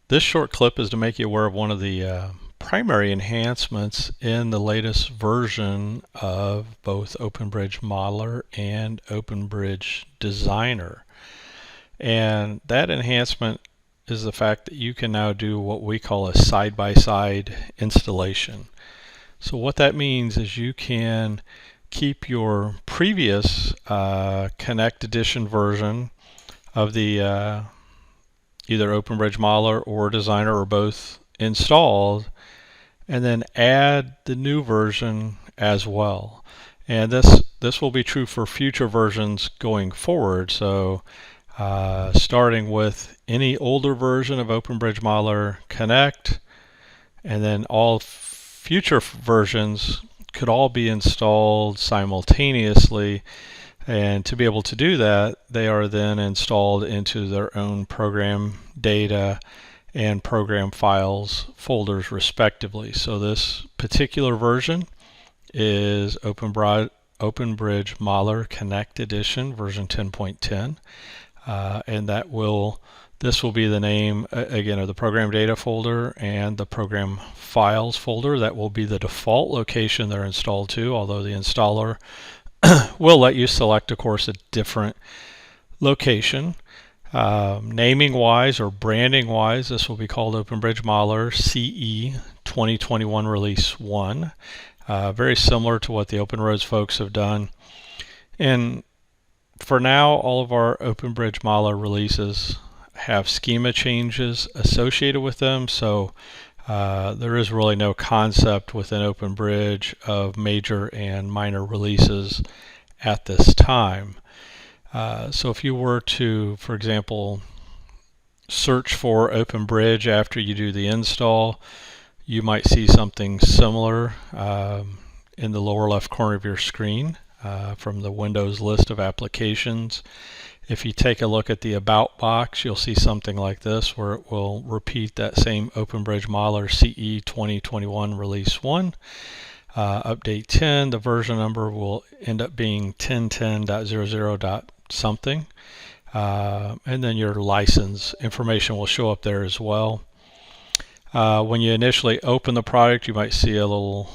This short clip is to make you aware of one of the primary enhancements in the latest version of both OpenBridge Modeler and OpenBridge Designer. And that enhancement is the fact that you can now do what we call a side-by-side installation. So what that means is you can keep your previous Connect Edition version of the either OpenBridge Modeler or Designer or both installed, and then add the new version as well. And this will be true for future versions going forward. So starting with any older version of OpenBridge Modeler Connect, and then all future versions could all be installed simultaneously. And to be able to do that, they are then installed into their own program data and program files folders respectively. So this particular version is OpenBridge Modeler Connect Edition version 10.10, and this will be the name again of the program data folder and the program files folder. That will be the default location they're installed to, although the installer will let you select, of course, a different location. Naming wise or branding wise, this will be called OpenBridge Modeler CE 2021 Release 1. Very similar to what the OpenRoads folks have done. And for now, all of our OpenBridge Modeler releases have schema changes associated with them, so there is really no concept within OpenBridge of major and minor releases at this time. So if you were to, for example, search for OpenBridge after you do the install, you might see something similar in the lower left corner of your screen from the Windows list of applications. If you take a look at the About box, you'll see something like this where it will repeat that same OpenBridge Modeler CE 2021 Release 1. Update 10, the version number will end up being 1010.00. something, and then your license information will show up there as well. When you initially open the product, you might see a little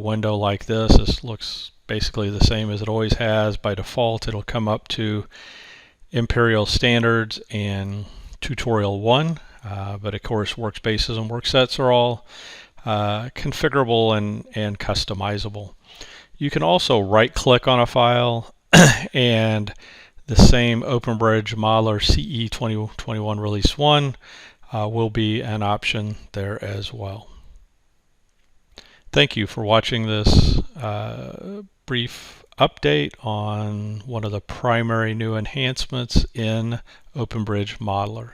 window like this. This looks basically the same as it always has. By default, it'll come up to Imperial Standards and Tutorial 1, but of course workspaces and worksets are all configurable and customizable. You can also right-click on a file and the same OpenBridge Modeler CE 2021 Release 1 will be an option there as well. Thank you for watching this brief update on one of the primary new enhancements in OpenBridge Modeler.